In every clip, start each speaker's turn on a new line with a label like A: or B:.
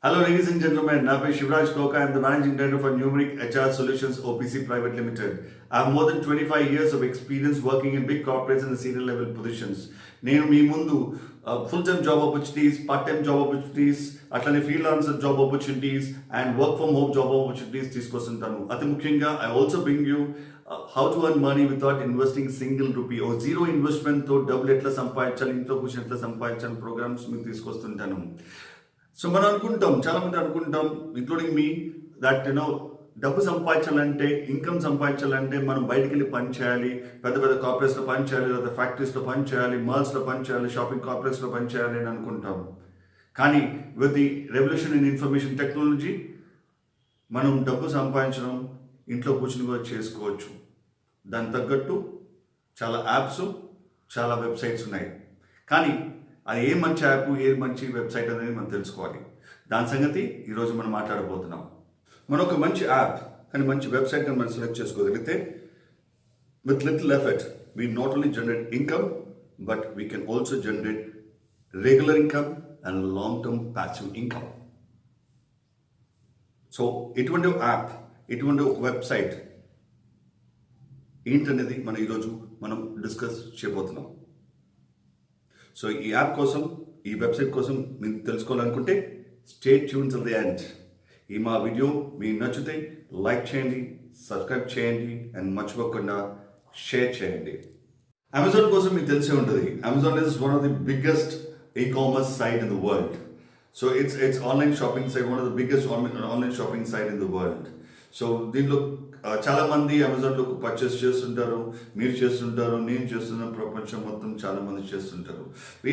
A: Hello, ladies and gentlemen. My name is Shivraj Koka. I am the managing director for Numeric HR Solutions OPC Private Limited. I have more than 25 years of experience working in big corporates and senior level positions. నేను మీ ముందు full time job opportunities, part time job opportunities, అట్లనే freelancer job opportunities and work from home job opportunities తీసుకొస్తుంటాను. అతి ముఖ్యంగా I also bring you how to earn money without investing single rupee. ఓ zero ఇన్వెస్ట్మెంట్తో డబ్బులు ఎట్లా సంపాదించాలి, ఇంట్లో కూర్చొని ఎట్లా సంపాదించాలి ప్రోగ్రామ్స్ మీకు తీసుకొస్తుంటాను. సో మనం అనుకుంటాం, చాలామంది అనుకుంటాం ఇంక్లూడింగ్ మీ, దట్ డబ్బు సంపాదించాలంటే, ఇన్కమ్ సంపాదించాలంటే మనం బయటికి వెళ్ళి పని చేయాలి, పెద్ద పెద్ద కార్పొరేట్స్లో పని చేయాలి, లేదా ఫ్యాక్టరీస్లో పని చేయాలి, మాల్స్లో పని చేయాలి, షాపింగ్ కాంప్లెక్స్లో పని చేయాలి అని అనుకుంటాం. కానీ with the revolution in information technology మనం డబ్బు సంపాదించడం ఇంట్లో కూర్చుని కూడా చేసుకోవచ్చు. దానికి తగ్గట్టు చాలా యాప్స్, చాలా వెబ్సైట్స్ ఉన్నాయి. కానీ అది ఏ మంచి యాప్, ఏ మంచి వెబ్సైట్ అనేది మనం తెలుసుకోవాలి. దాని సంగతి ఈరోజు మనం మాట్లాడబోతున్నాం. మనం ఒక మంచి యాప్ కానీ మంచి వెబ్సైట్ కానీ మనం సెలెక్ట్ చేసుకోగలిగితే with little effort we not only generate income but we can also generate regular income and long term passive income. So ఎటువంటి యాప్, ఎటువంటి వెబ్సైట్ ఏంటనేది మనం ఈరోజు డిస్కస్ చేయబోతున్నాం. సో ఈ యాప్ కోసం, ఈ వెబ్సైట్ కోసం మీరు తెలుసుకోవాలనుకుంటే stay tune till the end. ఈ మా వీడియో మీకు నచ్చితే లైక్ చేయండి, సబ్స్క్రైబ్ చేయండి అండ్ మర్చిపోకుండా షేర్ చేయండి. అమెజాన్ కోసం మీకు తెలిసే ఉంటుంది. Amazon is one of the biggest e-commerce site in the world. So it's online shopping site, one of the biggest online shopping site in the world. So దీంట్లో చాలామంది అమెజాన్లో పర్చేస్ చేస్తుంటారు, మీరు చేస్తుంటారు, నేను చేస్తున్నాను, ప్రపంచం మొత్తం చాలామంది చేస్తుంటారు.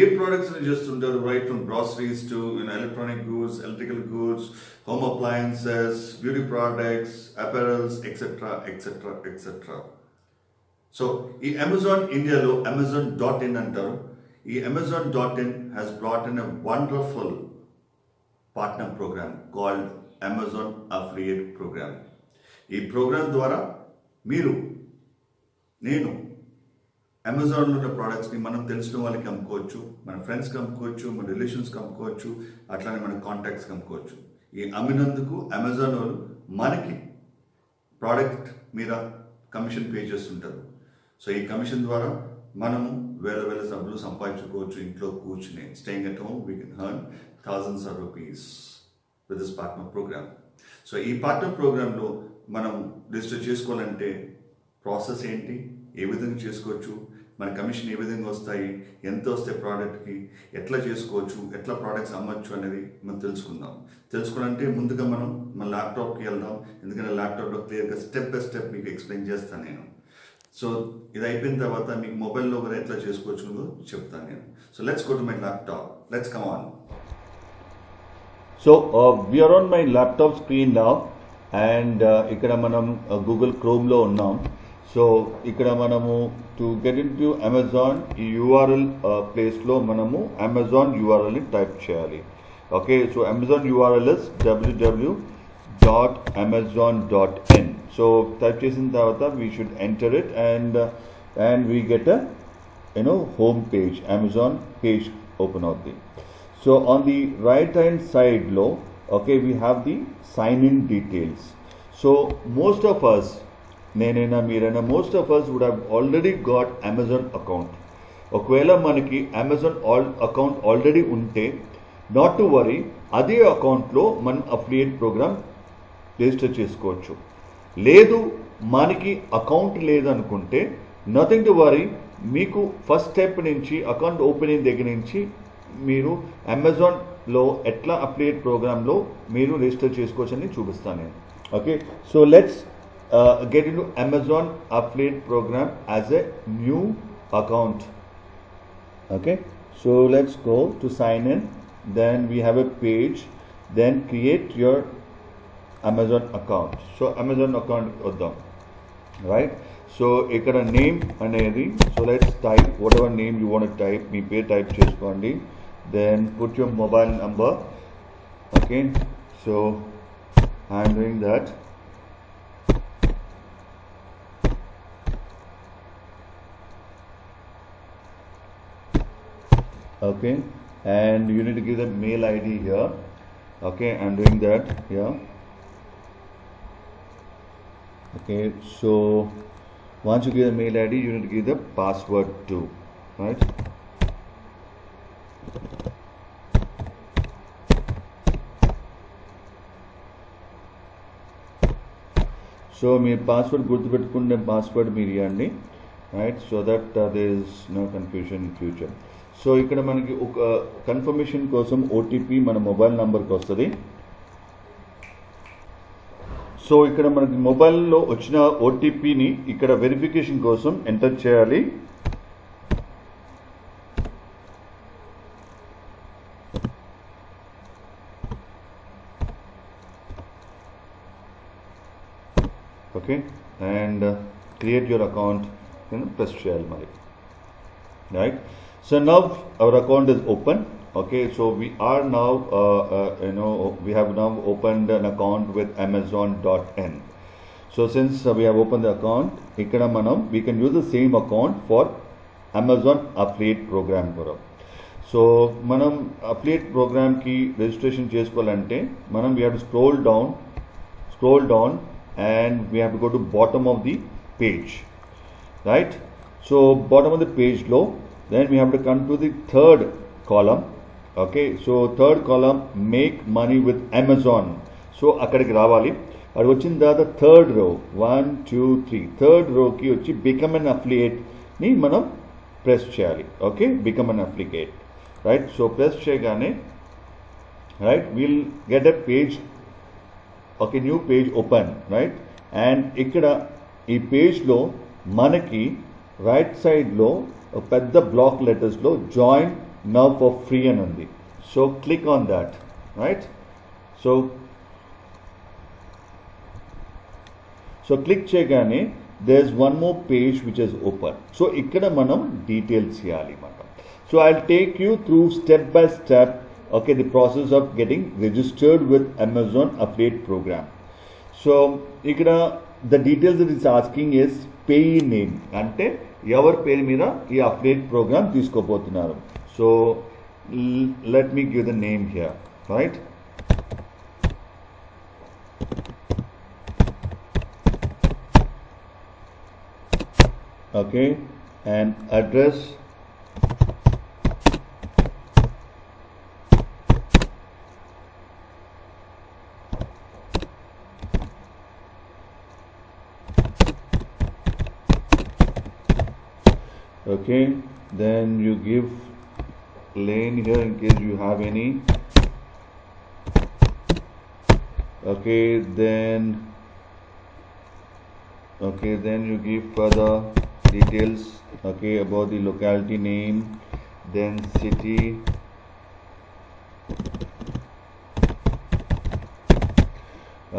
A: ఏ ప్రోడక్ట్స్ చేస్తుంటారు, right from groceries to electronic goods, electrical goods, home appliances, beauty products, apparels etcetera etcetera etcetera. So ఈ అమెజాన్ ఇండియాలో Amazon.in అంటారు. ఈ Amazon.in has brought in a wonderful partner program called Amazon Affiliate Program. ఈ programme ద్వారా నేను అమెజాన్లో ఉన్న ప్రోడక్ట్స్ని మనం తెలిసిన వాళ్ళకి అమ్ముకోవచ్చు, మన ఫ్రెండ్స్కి అమ్ముకోవచ్చు, మన రిలేషన్స్కి అమ్ముకోవచ్చు, అట్లానే మన కాంటాక్ట్స్కి అమ్ముకోవచ్చు. ఈ అమ్మినందుకు అమెజాన్ వాళ్ళు మనకి ప్రోడక్ట్ మీద కమిషన్ పే చేస్తుంటారు. సో ఈ కమిషన్ ద్వారా మనము వేల డబ్బులు సంపాదించుకోవచ్చు ఇంట్లో కూర్చుని. Staying at home we can earn thousands of rupees with this partner program. So ఈ పార్ట్నర్ ప్రోగ్రాంలో మనం రిజిస్టర్ చేసుకోవాలంటే ప్రాసెస్ ఏంటి, ఏ విధంగా చేసుకోవచ్చు, మన కమిషన్ ఏ విధంగా వస్తాయి, ఎంత వస్తాయి ప్రోడక్ట్కి, ఎట్లా చేసుకోవచ్చు, ఎట్లా ప్రోడక్ట్స్ అమ్మచ్చు అనేది మనం తెలుసుకోవాలంటే ముందుగా మనం మన ల్యాప్టాప్కి వెళ్దాం. ఎందుకంటే ల్యాప్టాప్లో క్లియర్గా స్టెప్ బై స్టెప్ మీకు ఎక్స్ప్లెయిన్ చేస్తాను నేను. సో ఇది అయిపోయిన తర్వాత మీకు మొబైల్లో కూడా ఎట్లా చేసుకోవచ్చు చెప్తాను నేను. So let's go to my laptop, let's come on.
B: So we are on my laptop screen now and ఇక్కడ మనం Google Chrome లో ఉన్నాం. సో ఇక్కడ మనము to get in to Amazon ఈ URL ప్లేస్ లో మనము అమెజాన్ URL ని టైప్ చేయాలి. Okay, so Amazon URL is www.amazon.in. So type చేసిన తర్వాత we should enter it and we get a home page, Amazon page open అవుతుంది. So on the right hand side low, okay, we have the sign in details. So most of us, most of us would have already got Amazon account. ఒకవేళ మనకి Amazon account already ఉంటే not to worry, అదే అకౌంట్లో మనం affiliate programme register చేసుకోవచ్చు. లేదు మనకి account లేదనుకుంటే నథింగ్ టు వరీ, మీకు ఫస్ట్ స్టెప్ నుంచి అకౌంట్ ఓపెనింగ్ దగ్గర నుంచి మీరు అమెజాన్లో ఎట్లా అఫిలియేట్ ప్రోగ్రాంలో మీరు రిజిస్టర్ చేసుకోవచ్చని చూపిస్తాను నేను. Okay, so let's get in to Amazon affiliate program as a new account. Okay, so let's go to sign in, then we have a page, then create your Amazon account. So Amazon account వద్దాం, right. So ఇక్కడ name అనేది, so let's type whatever name you want type, మీ పేరు type చేసుకోండి. Then put your mobile number. Okay, so I am doing that. Okay, and you need to give the mail ID here. Okay, I'm doing that here. Okay, so once you give the mail ID, you need to give the password too, right? So మీ password గుర్తుపెట్టుకునే password మీరు ఇవ్వండి, right, so that there is no confusion in future. సో ఇక్కడ మనకి ఒక confirmation కోసం OTP మన మొబైల్ నంబర్కి వస్తుంది. సో ఇక్కడ మనకి మొబైల్లో వచ్చిన ఓటీపీని ఇక్కడ వెరిఫికేషన్ కోసం ఎంటర్ చేయాలి. Okay, and create your account and press share mari, right? So now our account is open. Okay, so we are now we have now opened an account with Amazon.in. So since we have opened the account, ikkada manam we can use the same account for Amazon affiliate program kora. So manam affiliate program ki registration chesukovalante manam we have to scroll down and we have to go to bottom of the page, right? So bottom of the page low, then we have to come to the third column. Okay, so third column, make money with Amazon. So akkadiki ravali, adu vachinda the third row, 1 2 3 third row ki vachi become an affiliate ni manam press cheyali. Okay, become an affiliate, right? So press cheyagane, right, we'll get a page. Okay, new page open, right? And ikkada ee page lo manaki right side lo pedda block letters lo join now for free అని ఉంది. So click on that, right? So click చేయగానే there's one more page which is open. So ikkada manam details చేయాలి అన్నమాట. So I'll take you through step by step, okay, the process of getting registered with Amazon affiliate program. So ikkada the details that it's asking is payee name, ante evar పేరు మీద ఈ affiliate program తీసుకోబోతున్నారు. So let me give the name here, right? Okay, and address. Okay, then you give lane here in case you have any. Okay, then you give further details, okay, about the locality name, then city,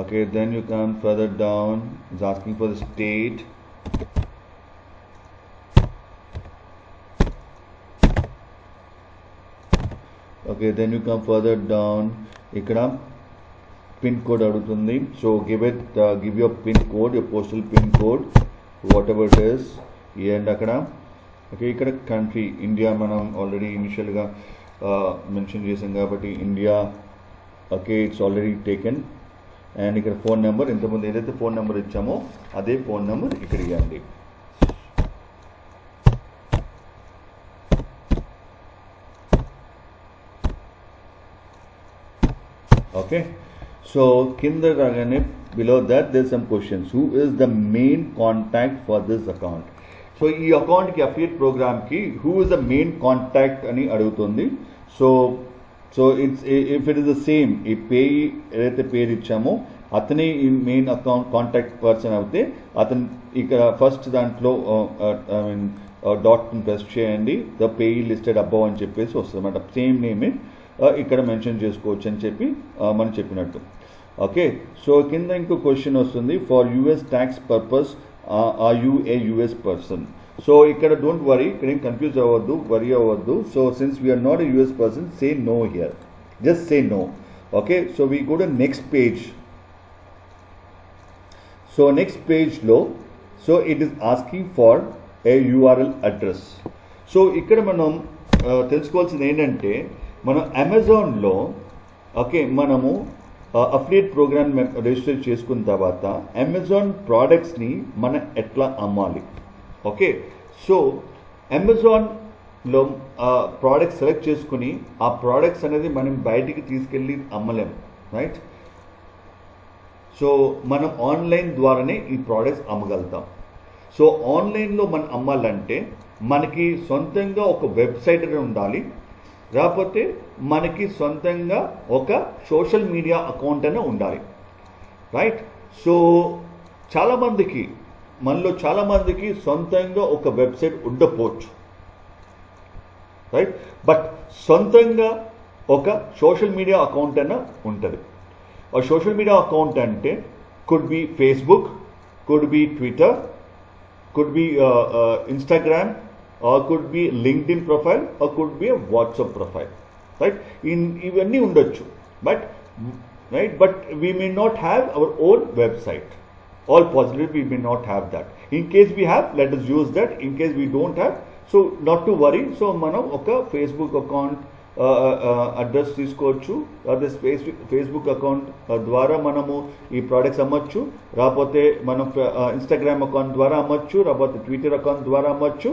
B: okay, then you come further down, it's asking for the state. Okay, then you come further down, ikkada pin code adugutundi. So give your pin code, your postal pin code, whatever it is, and akkada, okay, ikkada country India manam already initial ga mention chesam kabatti India. Okay, it's already taken. And ikkada phone number, intamundu edaithe phone number ichamo ade phone number ikkada iyandi. Okay, so kinda ragane below that there's some questions. Who is the main contact for this account? So ee account ki affiliate program ki who is the main contact ani adugutundi. So it's if it is the same, ee payee edaithe పేరు ఇచ్చామో అతనే ఈ main account contact person అవుతే అతను ఇక్కడ first దాంట్లో dot press చేయండి, the payee listed above అని చెప్పేసి వస్తుంది అన్నమాట. సేమ్ నేమే ఇక్కడ మెన్షన్ చేసుకోవచ్చు అని చెప్పి మనం చెప్పినట్టు. ఓకే, సో కింద ఇంకో క్వశ్చన్ వస్తుంది, for US tax purpose are you a US person. So ఇక్కడ డోంట్ వరీ, ఇక్కడ ఏం కన్ఫ్యూజ్ అవ్వద్దు, వరీ అవ్వద్దు. So since we're not a US person, say no here, just say no. Okay, so we go to next page. సో నెక్స్ట్ పేజ్లో so it is asking for a URL address. So ఇక్కడ మనం తెలుసుకోవాల్సింది ఏంటంటే, మనం అమెజాన్లో ఓకే మనము అఫిలియేట్ ప్రోగ్రామ్ రిజిస్టర్ చేసుకున్న తర్వాత అమెజాన్ ప్రోడక్ట్స్ని మనం ఎట్లా అమ్మాలి. ఓకే సో అమెజాన్లో ప్రోడక్ట్స్ సెలెక్ట్ చేసుకుని ఆ ప్రోడక్ట్స్ అనేది మనం బయటికి తీసుకెళ్ళి అమ్మలేము, రైట్. సో మనం ఆన్లైన్ ద్వారానే ఈ ప్రోడక్ట్స్ అమ్మగలుగుతాం. సో ఆన్లైన్లో మనం అమ్మాలంటే మనకి సొంతంగా ఒక వెబ్సైట్ ఉండాలి, లేకపోతే మనకి సొంతంగా ఒక సోషల్ మీడియా అకౌంట్ అయినా ఉండాలి, రైట్. సో మనలో చాలామందికి సొంతంగా ఒక వెబ్సైట్ ఉండకపోవచ్చు, రైట్. బట్ సొంతంగా ఒక సోషల్ మీడియా అకౌంట్ అయినా ఉంటుంది. ఆ సోషల్ మీడియా అకౌంట్ అంటే could be Facebook, could be Twitter, could be Instagram, or could be LinkedIn profile, or could be a WhatsApp profile, right. ఇవన్నీ ఉండొచ్చు, but we may not have our own website. All possibility we may not have that. In case we have, let us use that. In case we don't have, so not to worry. So మనం ఒక Facebook account address తీసుకోవచ్చు, అదే Facebook account ద్వారా మనము ఈ products అమ్మచ్చు, రాకపోతే మనం Instagram account ద్వారా అమ్మచ్చు, రాకపోతే ట్విట్టర్ అకౌంట్ ద్వారా అమ్మచ్చు,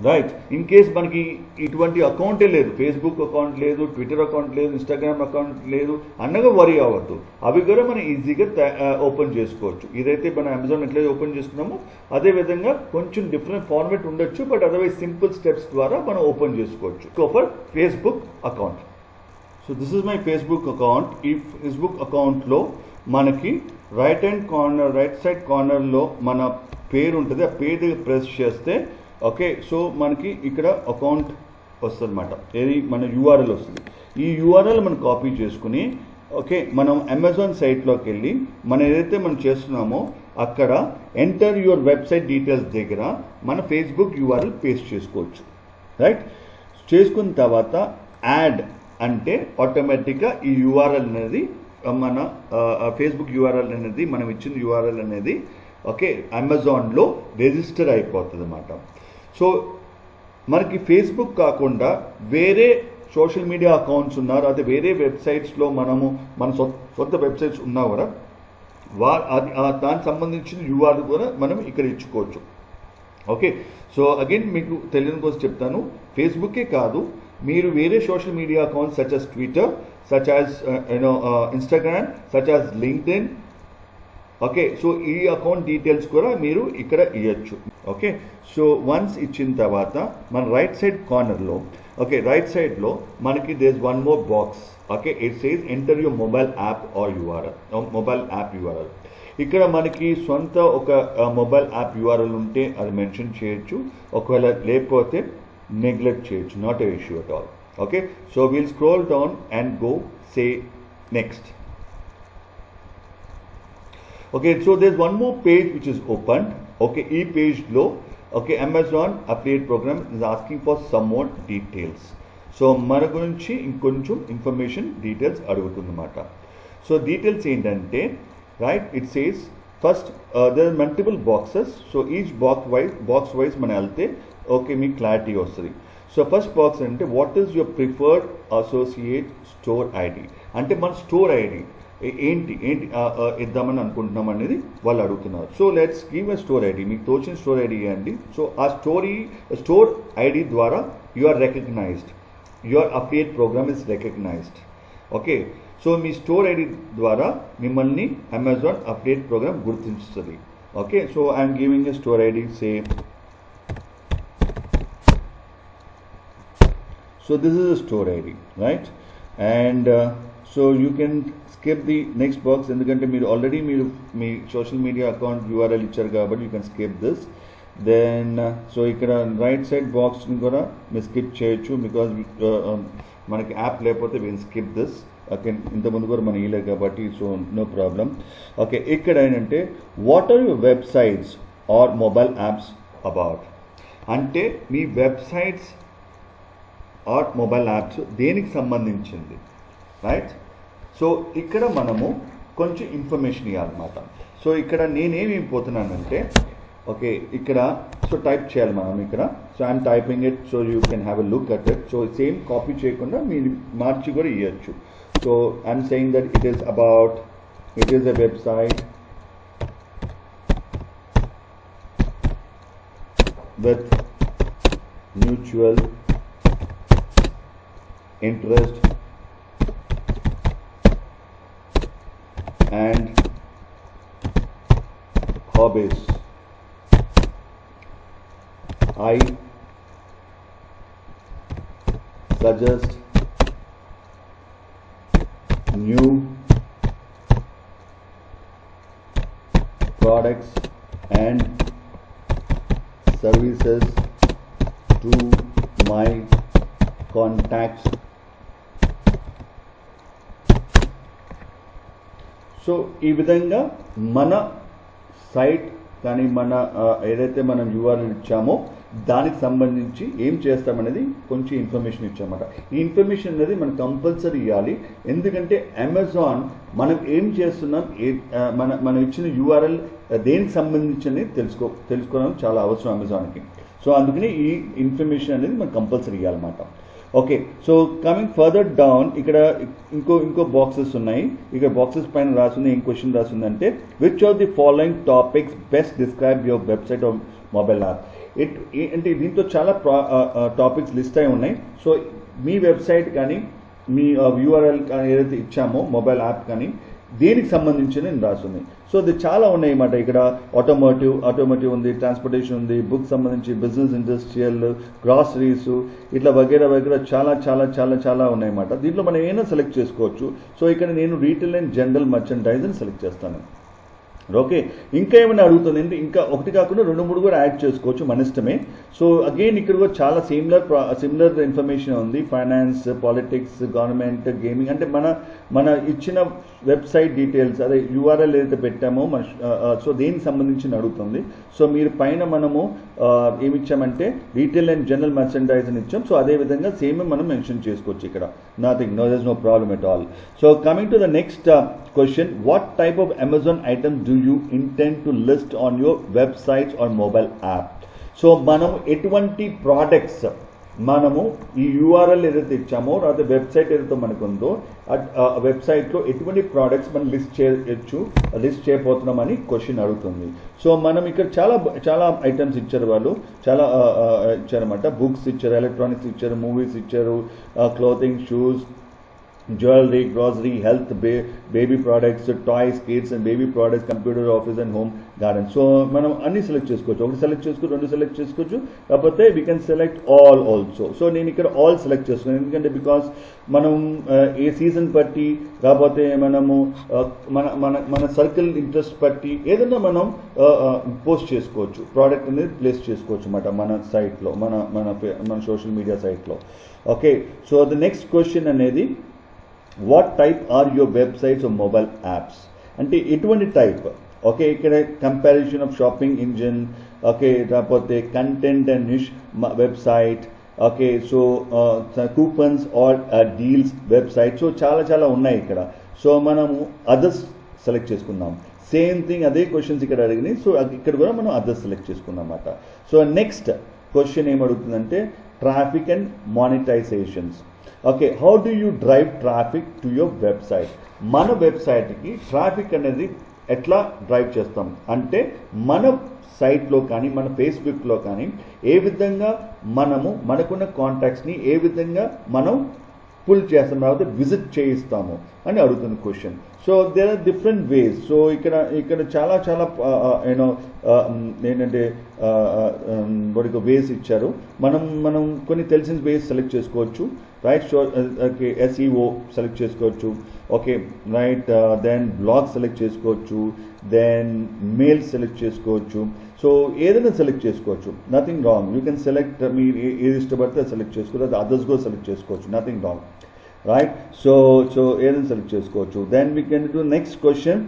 B: రైట్. ఇన్ కేస్ మనకి ఇటువంటి అకౌంటే లేదు, ఫేస్బుక్ అకౌంట్ లేదు, ట్విట్టర్ అకౌంట్ లేదు, ఇన్స్టాగ్రామ్ అకౌంట్ లేదు అన్నగా వరీ అవ్వద్దు. అవి కూడా మనం ఈజీగా ఓపెన్ చేసుకోవచ్చు. ఇదైతే మనం అమెజాన్ ఎట్లయితే ఓపెన్ చేసుకున్నామో అదేవిధంగా కొంచెం డిఫరెంట్ ఫార్మేట్ ఉండొచ్చు, బట్ అదర్వైజ్ సింపుల్ స్టెప్స్ ద్వారా మనం ఓపెన్ చేసుకోవచ్చు. So for Facebook account, so this is my Facebook account. ఈ ఫేస్బుక్ అకౌంట్లో మనకి రైట్ సైడ్ కార్నర్లో మన పేరు ఉంటుంది. ఆ పేరు దగ్గర ప్రెస్ చేస్తే ఓకే సో మనకి ఇక్కడ అకౌంట్ వస్తుంది అన్నమాట. ఏది మన యూఆర్ఎల్ వస్తుంది. ఈ యూఆర్ఎల్ మనం కాపీ చేసుకుని ఓకే మనం అమెజాన్ సైట్లోకి వెళ్ళి మనం ఏదైతే మనం చేస్తున్నామో అక్కడ ఎంటర్ యువర్ వెబ్సైట్ డీటెయిల్స్ దగ్గర మన ఫేస్బుక్ యూఆర్ఎల్ పేస్ట్ చేసుకోవచ్చు, రైట్. చేసుకున్న తర్వాత యాడ్ అంటే ఆటోమేటిక్గా ఈ యూఆర్ఎల్ అనేది మన ఫేస్బుక్ యూఆర్ఎల్ అనేది మనం ఇచ్చిన యూఆర్ఎల్ అనేది ఓకే అమెజాన్లో రిజిస్టర్ అయిపోతుంది అన్నమాట. సో మనకి ఫేస్బుక్ కాకుండా వేరే సోషల్ మీడియా అకౌంట్స్ ఉన్నారు, అదే వేరే వెబ్సైట్స్లో మన సొంత వెబ్సైట్స్ ఉన్నా కూడా దానికి సంబంధించిన యూఆర్ఎల్ కూడా మనం ఇక్కడ ఇచ్చుకోవచ్చు. ఓకే సో అగైన్ మీకు తెలియని కోసం చెప్తాను, ఫేస్బుకే కాదు మీరు వేరే social media accounts such as Twitter, such as Instagram, such as LinkedIn, okay so ఈ అకౌంట్ డీటెయిల్స్ కూడా మీరు ఇక్కడ ఇవ్వచ్చు. ఓకే సో వన్స్ ఇచ్చిన తర్వాత మన రైట్ సైడ్ కార్నర్లో ఓకే రైట్ సైడ్లో మనకి there is one more box. Okay it says enter your mobile app or URL, mobile app URL. ఇక్కడ మనకి సొంత ఒక మొబైల్ యాప్ యూఆర్ఎల్ ఉంటే అది మెన్షన్ చేయొచ్చు, ఒకవేళ లేకపోతే నెగ్లెక్ట్ చేయొచ్చు, not a issue at all. Okay so will scroll down and go say next. Okay, so there's one more page which is opened. Okay, e page low. Okay, Amazon affiliate program is asking for some more details. So మన గురించి ఇంకొంచెం information details అడుగుతుందన్నమాట. So details ఏంటంటే right it says first there are multiple boxes. So each box wise మనం వెళ్తే okay మీకు clarity వస్తుంది. So first box అంటే what is your preferred associate store ID, అంటే మన స్టోర్ ఐడి ఏంటి ఇద్దామని అనుకుంటున్నాం అనేది వాళ్ళు అడుగుతున్నారు. So let's give a store ID, మీకు తోచిన స్టోర్ ఐడి ఇవ్వండి. సో ఆ స్టోర్ ఐడి ద్వారా you are recognised, your affiliate program is recognised. Okay so మీ స్టోర్ ఐడి ద్వారా మిమ్మల్ని అమెజాన్ అఫిలియేట్ ప్రోగ్రామ్ గుర్తించుతుంది. Okay so I'm giving a store ID say. So this is a store ID right. And so you can skip the next box, ఎందుకంటే మీరు already మీ social media account URL ఇచ్చారు కాబట్టి you can skip this. Then so ఇక్కడ right side బాక్స్ని కూడా మీరు skip చేయొచ్చు, బికాజ్ మనకి యాప్ లేకపోతే విల్ స్కిప్ దిస్. ఓకే ఇంతకుముందు కూడా మనం ఇవ్వలేదు కాబట్టి సో నో ప్రాబ్లం. ఓకే ఇక్కడ ఏంటంటే what are your websites or mobile apps about, అంటే మీ వెబ్సైట్స్ ఆర్ మొబైల్ యాప్స్ దేనికి సంబంధించింది, రైట్. సో ఇక్కడ మనము కొంచెం ఇన్ఫర్మేషన్ ఇవ్వాలన్నమాట. సో ఇక్కడ నేనేమి పోతున్నానంటే ఓకే ఇక్కడ సో టైప్ చేయాలి మనం ఇక్కడ. So I'm typing it so you can have a look at it. So same copy చేయకుండా మీరు మార్చి కూడా ఇవ్వచ్చు. So I'm saying that it is a website with mutual interest and hobbies. I suggest new products and services to my contacts. So ఈ విధంగా మన site కానీ మన ఏదైతే మనం URL ఇచ్చామో దానికి సంబంధించి ఏం చేస్తామనేది కొంచెం ఇన్ఫర్మేషన్ ఇచ్చామన్నమాట. ఈ ఇన్ఫర్మేషన్ అనేది మనం కంపల్సరీ ఇవ్వాలి. ఎందుకంటే అమెజాన్ మనం ఏం చేస్తున్నాం, మనం ఇచ్చిన URL దేనికి సంబంధించి తెలుసుకోవడం చాలా అవసరం అమెజాన్కి. సో అందుకని ఈ ఇన్ఫర్మేషన్ అనేది మనం కంపల్సరీ ఇవ్వాలన్నమాట. Okay, so coming further down ఇక్కడ ఇంకో బాక్సెస్ ఉన్నాయి. ఇక్కడ బాక్సెస్ పైన రాసింది ఏం క్వశ్చన్ రాసిందంటే which of the following topics best describe your website or mobile app. అంటే దీంతో చాలా టాపిక్స్ లిస్ట్ అయి ఉన్నాయి. సో మీ వెబ్సైట్ కానీ మీ URL కానీ ఏదైతే ఇచ్చామో మొబైల్ యాప్ కానీ దేనికి సంబంధించి నేను రాస్తుంది. సో ఇది చాలా ఉన్నాయి అన్నమాట. ఇక్కడ ఆటోమోటివ్ ఉంది, ట్రాన్స్పోర్టేషన్ ఉంది, బుక్ సంబంధించి బిజినెస్, ఇండస్ట్రియల్, గ్రాసరీస్, ఇట్లా వగేరా చాలా చాలా చాలా చాలా ఉన్నాయన్నమాట. దీంట్లో మనం ఏమైనా సెలెక్ట్ చేసుకోవచ్చు. సో ఇక్కడ నేను రీటైల్ అండ్ జనరల్ మర్చెండైజ్ని సెలెక్ట్ చేస్తాను. ఓకే, ఇంకా ఏమైనా అడుగుతుంది అంటే ఇంకా ఒకటి కాకుండా 2-3 కూడా యాడ్ చేసుకోవచ్చు, మన ఇష్టమే. సో అగైన్ ఇక్కడ కూడా చాలా సిమిలర్ ఇన్ఫర్మేషన్ ఉంది. ఫైనాన్స్, పాలిటిక్స్, గవర్నమెంట్, గేమింగ్, అంటే మన ఇచ్చిన వెబ్సైట్ డీటెయిల్స్, అదే URL ఏదైతే పెట్టామో సో దేనికి సంబంధించి అడుగుతుంది. సో మీరు పైన మనము ఏమి ఇచ్చామంటే రీటైల్ అండ్ జనరల్ మర్చెండైజ్ అని ఇచ్చాం. సో అదే విధంగా సేమ్ మనం మెన్షన్ చేసుకోవచ్చు ఇక్కడ. There is no problem at all. So coming to the next question, what type of Amazon items do you intend to list on your websites or mobile app? So మనం ఎటువంటి products మనము ఈ URL ఏదైతే ఇచ్చామో లేదా website ఏదైతే మనకు ఉందో ఆ వెబ్సైట్లో ఎటువంటి ప్రోడక్ట్స్ మనం లిస్ట్ చేయబోతున్నామని క్వశ్చన్ అడుగుతుంది. సో మనం ఇక్కడ చాలా ఐటమ్స్ ఇచ్చారు, వాళ్ళు చాలా ఇచ్చారన్నమాట. బుక్స్ ఇచ్చారు, ఎలక్ట్రానిక్స్ ఇచ్చారు, మూవీస్ ఇచ్చారు, clothing, shoes, jewellery, grocery, health, baby products, toys, kids and baby products, computer, office and home garden. So మనం అన్ని సెలెక్ట్ చేసుకోవచ్చు. ఒకటి సెలెక్ట్ చేసుకోవచ్చు, 2 సెలెక్ట్ చేసుకోవచ్చు, కాకపోతే we can select all also. So నేను ఇక్కడ ఆల్ సెలెక్ట్ చేసుకున్నాను, ఎందుకంటే బికాస్ మనం ఏ సీజన్ బట్టి కాకపోతే మనము మన సర్కిల్ ఇంట్రెస్ట్ బట్టి ఏదైనా మనం పోస్ట్ చేసుకోవచ్చు, ప్రోడక్ట్ అనేది ప్లేస్ చేసుకోవచ్చు అన్నమాట మన సైట్లో, మన సోషల్ మీడియా సైట్లో. Okay, so the next question అనేది what type are your websites or mobile apps, అంటే ఎటువంటి టైప్. ఓకే, ఇక్కడ comparison of shopping engine, okay, లేకపోతే content and niche website, okay, so coupons or deals website. So చాలా ఉన్నాయి ఇక్కడ. So మనము others select చేసుకున్నాం. సేమ్ థింగ్ అదే క్వశ్చన్స్ ఇక్కడ అడిగినాయి. సో ఇక్కడ కూడా మనం అదర్స్ సెలెక్ట్ చేసుకున్నాం అన్నమాట. సో నెక్స్ట్ క్వశ్చన్ ఏమడుగుతుందంటే traffic and monetisations. Okay, how do you drive traffic to your website. మన వెబ్సైట్కి ట్రాఫిక్ అనేది ఎట్లా డ్రైవ్ చేస్తాం అంటే మన సైట్లో కానీ మన ఫేస్బుక్లో కానీ ఏ విధంగా మనకున్న కాంటాక్ట్స్ని ఏ విధంగా మనం పుల్ చేస్తాం, లేకపోతే విజిట్ చేయిస్తాము అని అడుగుతుంది question. So there are different ways. So ఇక్కడ చాలా ఏంటంటే వేస్ ఇచ్చారు. మనం కొన్ని తెలిసిన వేస్ సెలెక్ట్ చేసుకోవచ్చు, right. So okay, SEO select చేసుకోవచ్చు, okay, right. Then blog select చేసుకోవచ్చు, దెన్ మెయిల్ సెలెక్ట్ చేసుకోవచ్చు. సో ఏదైనా సెలెక్ట్ చేసుకోవచ్చు, nothing wrong. You can select, మీరు ఏది ఇష్టపడితే సెలెక్ట్ చేసుకోవచ్చు, అదర్స్ కూడా సెలెక్ట్ చేసుకోవచ్చు, నథింగ్ రాంగ్, రైట్. సో ఏదైనా సెలెక్ట్ చేసుకోవచ్చు. Then we can do next question,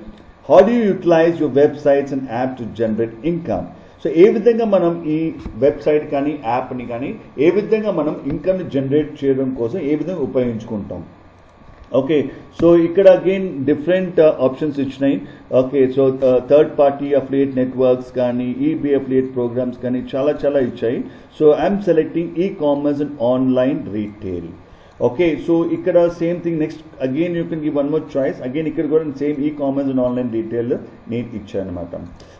B: how do you utilise your websites and app to generate income. So ఏ విధంగా మనం ఈ వెబ్సైట్ కానీ యాప్ని కానీ ఏ విధంగా మనం ఇన్కమ్ని జనరేట్ చేయడం కోసం ఏ విధంగా ఉపయోగించుకుంటాం. ఓకే సో ఇక్కడ అగైన్ డిఫరెంట్ ఆప్షన్స్ ఇచ్చినాయి. Okay so third party affiliate networks కానీ ఈబీ అఫిలియేట్ ప్రోగ్రామ్స్ కానీ చాలా ఇచ్చాయి. So I'm selecting e commerce and online retail. Okay so ఇక్కడ same thing next again you can give one more choice. Again ఇక్కడ కూడా same ఈ commerce and online retail నేను ఇచ్చాను అనమాట.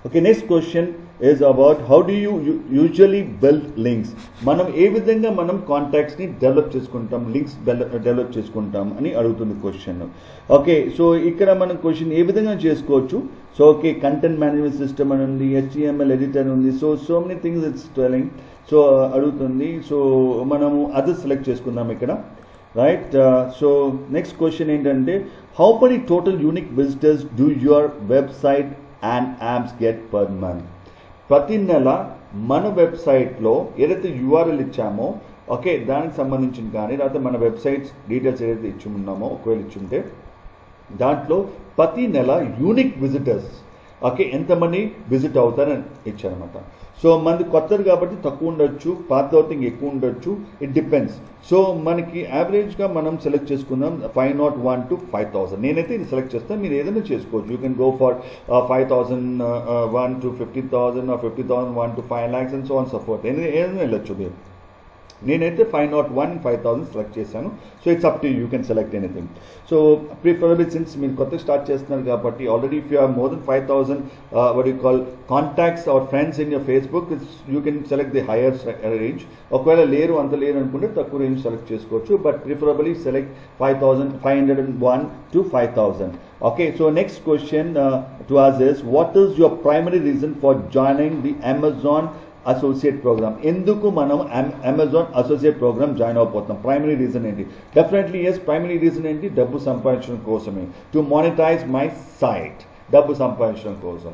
B: Okay next question is about how do you usually build links. మనం ఏ విధంగా మనం కాంటాక్ట్స్ని డెవలప్ చేసుకుంటాం, లింక్స్ డెవలప్ చేసుకుంటాం అని అడుగుతుంది క్వశ్చన్. ఓకే సో ఇక్కడ మనం క్వశ్చన్ ఏ విధంగా చేసుకోవచ్చు. So okay content management system అని ఉంది, HTML ఎడిటర్ ఉంది, so many things it's telling. So అడుగుతుంది. సో మనము అది సెలెక్ట్ చేసుకుందాం ఇక్కడ. రైట్ సో నెక్స్ట్ క్వశ్చన్ ఏంటంటే how many total unique visitors do your website and apps get per month. ప్రతి నెల మన వెబ్సైట్లో ఏదైతే URL ఇచ్చామో ఓకే దానికి సంబంధించిన కానీ లేకపోతే మన వెబ్సైట్స్ డీటెయిల్స్ ఏదైతే ఇచ్చి ఉన్నామో ఒకవేళ ఇచ్చుంటే దాంట్లో ప్రతి నెల యూనిక్ విజిటర్స్ ఓకే ఎంతమంది విజిట్ అవుతారని ఇచ్చారనమాట. సో మనది కొత్తది కాబట్టి తక్కువ ఉండొచ్చు, పాత అవుతుంది ఎక్కువ ఉండొచ్చు, ఇట్ డిపెండ్స్. సో మనకి యావరేజ్గా మనం సెలెక్ట్ చేసుకుందాం 501 to 5000. నేనైతే ఇది సెలెక్ట్ చేస్తాను, మీరు ఏదైనా చేసుకోవచ్చు. You can go for 5001 to 50,000 or 50,001 to 5 lakhs and so on so forth. ఏదైనా వెళ్ళొచ్చు మీరు. నేనైతే 501 5000 సెలెక్ట్ చేశాను. So it's up to you can select anything. So preferable since మీరు కొత్త స్టార్ట్ చేస్తున్నారు కాబట్టి already if you have more than 5000 what you call contacts or friends in your Facebook, you can select the higher range. ఒకవేళ లేరు అంత లేరు అనుకుంటే తక్కువ రేంజ్ సెలెక్ట్ చేసుకోవచ్చు. But preferably select 501 to 5000. Okay, so next question to us is what is your primary reason for joining the Amazon associate program. ఎందుకు మనం Amazon associate program join అయిపోతాం? ప్రైమరీ రీజన్ ఏంటి? డెఫినెట్లీ ఎస్, ప్రైమరీ రీజన్ ఏంటి? డబ్బు సంపాదించడం కోసమే, to monetise my site, డబ్బు సంపాదించడం కోసం.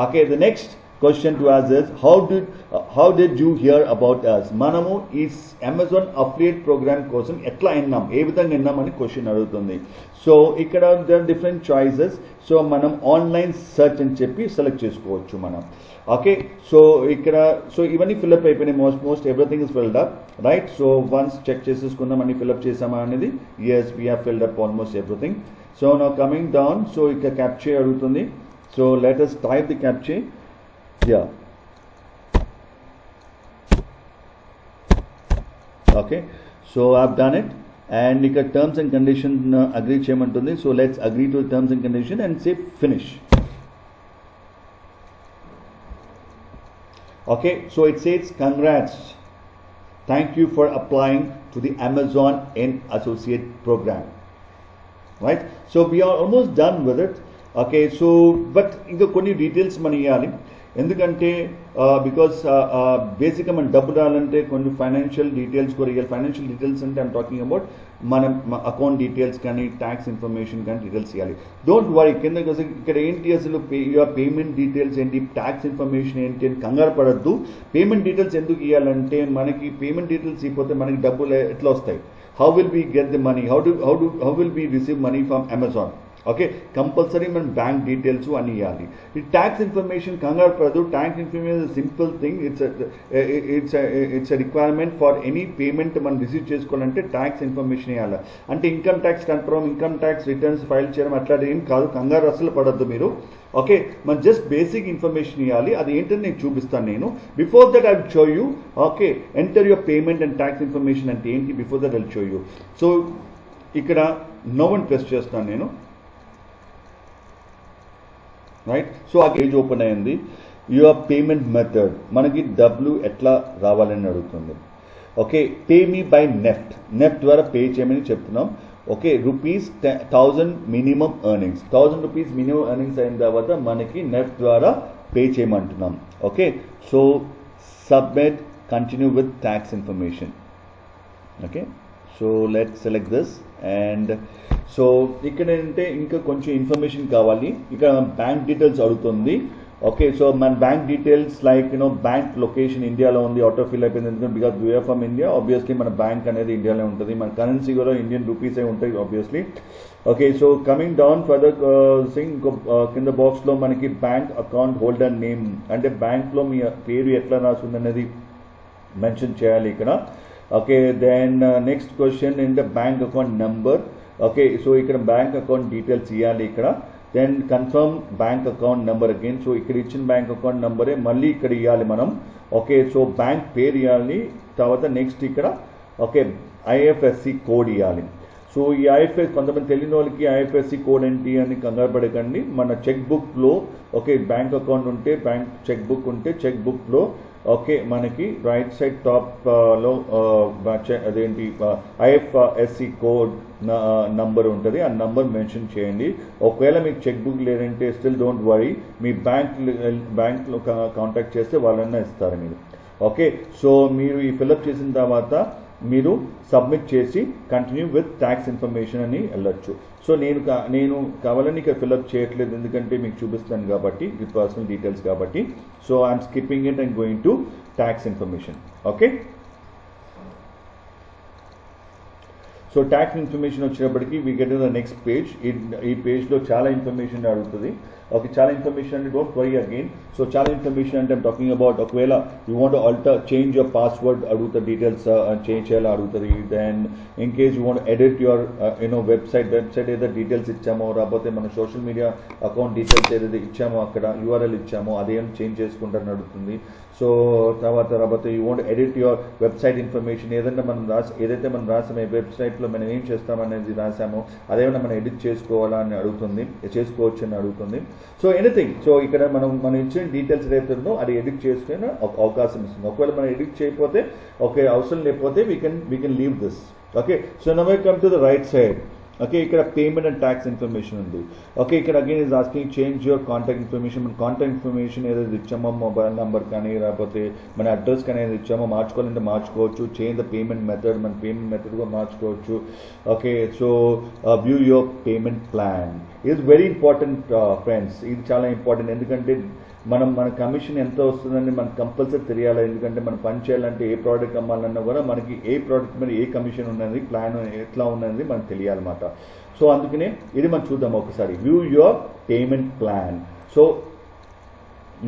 B: Okay the next question to us is how did you hear about us. మనము ఈ అమెజాన్ అఫిలియేట్ ప్రోగ్రామ్ కోసం ఎట్లా విన్నాం, ఏ విధంగా విన్నాం అని క్వశ్చన్ అడుగుతుంది. సో ఇక్కడ డిఫరెంట్ చాయిసెస్. సో మనం ఆన్లైన్ సెర్చ్ అని చెప్పి సెలెక్ట్ చేసుకోవచ్చు మనం. ఓకే సో ఇక్కడ సో ఇవన్నీ ఫిల్అప్ అయిపోయినాయి. Most everything is filled up right. So once check చేసేసుకుందాం అన్ని ఫిల్అప్ చేసామా అనేది. Yes we have filled up almost everything. So now coming down. So ఇక్కడ క్యాప్చే అడుగుతుంది. So let us type the captcha. Yeah. Okay. So I've done it. And ఇక్కడ terms and condition agree చేయమంటుంది. So let's agree to the terms and condition and say finish. Okay. So it says congrats. Thank you for applying to the Amazon in Associate program. Right. So we are almost done with it. Okay. So but ఇంకా కొన్ని details మనం ఇవ్వాలి. ఎందుకంటే because బేసిక్గా మన డబ్బు రావాలంటే కొన్ని ఫైనాన్షియల్ డీటెయిల్స్ కూడా ఇవ్వాలి. ఫైనాన్షియల్ డీటెయిల్స్ అంటే ఐమ్ టాకింగ్ అబౌట్ మనం అకౌంట్ డీటెయిల్స్ కానీ ట్యాక్స్ ఇన్ఫర్మేషన్ కానీ డీటెయిల్స్ ఇవ్వాలి. డోంట్ వరీ కింద ఇక్కడ ఏంటి అసలు యువర్ పేమెంట్ డీటెయిల్స్ ఏంటి, ట్యాక్స్ ఇన్ఫర్మేషన్ ఏంటి అని కంగారు పడద్దు. పేమెంట్ డీటెయిల్స్ ఎందుకు ఇవ్వాలంటే మనకి పేమెంట్ డీటెయిల్స్ ఇవ్వకపోతే మనకి డబ్బులు ఎట్లా వస్తాయి? How will we get the money, how will we receive money from Amazon? Okay compulsory మనం బ్యాంక్ డీటెయిల్స్ అని ఇవ్వాలి. ఈ ట్యాక్స్ ఇన్ఫర్మేషన్ కంగారు పడదు. Tax information simple thing. It's requirement for any payment మనం రిసీవ్ చేసుకోవాలంటే ట్యాక్స్ ఇన్ఫర్మేషన్ ఇవ్వాలి. అంటే income tax confirm, income tax returns file చేయడం అట్లాంటి ఏం కాదు. కంగారు అసలు పడద్దు మీరు. ఓకే మనం జస్ట్ బేసిక్ ఇన్ఫర్మేషన్ ఇవ్వాలి. అది ఏంటని నేను చూపిస్తాను నేను. Before that I will show you. Okay enter your payment and tax information అంటే ఏంటి before that I will show you. So ఇక్కడ నో వన్ ప్రెస్ చేస్తాను నేను. రైట్. సో ఆ పేజ్ ఓపెన్ అయింది. యువర్ పేమెంట్ మెథడ్ మనకి డబ్బులు ఎట్లా రావాలని అడుగుతుంది. Okay pay me by NEFT. NEFT ద్వారా పే చేయమని చెప్తున్నాం. Okay ₹1000 minimum earnings. 1000 rupees minimum earnings అయిన తర్వాత మనకి నెఫ్ట్ ద్వారా pay చేయమంటున్నాం. Okay so submit continue with tax information. Okay so let's select this. And so ఇక్కడ ఏంటంటే ఇంకా కొంచెం ఇన్ఫర్మేషన్ కావాలి. ఇక్కడ బ్యాంక్ డీటెయిల్స్ అడుగుతుంది. ఓకే సో మన bank details like bank location ఇండియాలో ఉంది, ఆటో ఫిల్ అయిపోయింది. ఎందుకంటే because we're from India obviously మన బ్యాంక్ అనేది ఇండియాలో ఉంటుంది. మన కరెన్సీ కూడా ఇండియన్ రూపీస్ అయి ఉంటాయి obviously. Okay so coming down further Singh కింద బాక్స్లో మనకి బ్యాంక్ అకౌంట్ హోల్డర్ నేమ్ అంటే బ్యాంక్లో మీ పేరు ఎట్లా రాస్తుంది అనేది మెన్షన్ చేయాలి ఇక్కడ. Okay, then next question in the bank account number. Okay so ఇక్కడ బ్యాంక్ అకౌంట్ డీటెయిల్స్ ఇవ్వాలి ఇక్కడ then confirm bank account number again so ఇక్కడ ఇచ్చిన బ్యాంక్ అకౌంట్ నెంబరే మళ్ళీ ఇక్కడ ఇవ్వాలి మనం ఓకే సో బ్యాంక్ పేరు ఇవ్వాలి తర్వాత నెక్స్ట్ ఇక్కడ ఓకే ఐఎఫ్ఎస్సి కోడ్ ఇవ్వాలి సో ఈ ఐఎఫ్ఎస్ కొంతమంది తెలియని వాళ్ళకి ఐఎఫ్ఎస్సి కోడ్ ఏంటి అని కంగారు పడకండి మన చెక్ బుక్లో ఓకే బ్యాంక్ అకౌంట్ ఉంటే బ్యాంక్ చెక్ బుక్ ఉంటే చెక్ బుక్లో ఓకే మనకి రైట్ సైడ్ టాప్లో అదేంటి ఐఎఫ్ఎస్సి కోడ్ నంబర్ ఉంటుంది ఆ నంబర్ మెన్షన్ చేయండి ఒకవేళ మీకు చెక్ బుక్ లేదంటే స్టిల్ డోంట్ వరీ మీ బ్యాంక్లో కాంటాక్ట్ చేస్తే వాళ్ళన్నా ఇస్తారు మీరు ఓకే సో మీరు ఈ ఫిల్అప్ చేసిన తర్వాత మీరు సబ్మిట్ చేసి కంటిన్యూ విత్ ట్యాక్స్ ఇన్ఫర్మేషన్ అని వెళ్ళొచ్చు సో నేను కావాలని ఇక్కడ ఫిల్అప్ చేయట్లేదు ఎందుకంటే మీకు చూపిస్తాను కాబట్టి ఇది పర్సనల్ డీటెయిల్స్ కాబట్టి so I'm skipping it and going to tax information okay so tax information వచ్చినప్పటికీ we get the next page ఈ పేజ్లో చాలా ఇన్ఫర్మేషన్ అడుగుతుంది ఓకే చాలా ఇన్ఫర్మేషన్ అంటే డోంట్ వరీ అగైన్ సో చాలా ఇన్ఫర్మేషన్ అంటే ఐమ్ టాకింగ్ అబౌట్ ఒకవేళ you want alter change your password అడుగుతుంది డీటెయిల్స్ చేంజ్ చేయాలి అడుగుతుంది then in case you want edit your website ఏదైతే డీటెయిల్స్ ఇచ్చామో రాకపోతే మన సోషల్ మీడియా అకౌంట్ డీటెయిల్స్ ఏదైతే ఇచ్చామో అక్కడ యూఆర్ఎల్ ఇచ్చామో అదేం చేంజ్ చేసుకుంటారని అడుగుతుంది సో తర్వాత you want edit your website information ఏదైతే మనం రాసామో వెబ్సైట్లో మనం ఏం చేస్తామనేది రాసామో అదేమైనా మనం ఎడిట్ చేసుకోవాలా అని అడుగుతుంది చేసుకోవచ్చు అని అడుగుతుంది సో ఎనీథింగ్ సో ఇక్కడ మనం ఇచ్చిన డీటెయిల్స్ ఏదైతే ఉందో అది ఎడిట్ చేసుకునే అవకాశం ఇస్తుంది ఒకవేళ మనం ఎడిట్ చేయకపోతే ఓకే అవసరం లేకపోతే we can leave this okay so now we come to the right side okay ఇక్కడ పేమెంట్ అండ్ ట్యాక్స్ ఇన్ఫర్మేషన్ ఉంది ఓకే ఇక్కడ again is asking change your contact information మన కాంటాక్ట్ ఇన్ఫర్మేషన్ ఏదైతే ఇచ్చామో మొబైల్ నెంబర్ కానీ లేకపోతే మన అడ్రస్ కానీ ఏదైతే ఇచ్చామో మార్చుకోవాలంటే మార్చుకోవచ్చు చేంజ్ ద పేమెంట్ మెథడ్ మన పేమెంట్ మెథడ్ కూడా మార్చుకోవచ్చు okay so view your payment plan ఇది వెరీ ఇంపార్టెంట్ ఫ్రెండ్స్ ఇది చాలా ఇంపార్టెంట్ ఎందుకంటే మన కమిషన్ ఎంత వస్తుందని మనకు కంపల్సరీ తెలియాలి ఎందుకంటే మనం పని చేయాలంటే ఏ ప్రోడక్ట్ అమ్మాలన్నా కూడా మనకి ఏ ప్రోడక్ట్ మీద ఏ కమిషన్ ఉన్నది ప్లాన్ ఎట్లా ఉన్నది మనకు తెలియాలన్నమాట సో అందుకనే ఇది మనం చూద్దాం ఒకసారి view your payment plan so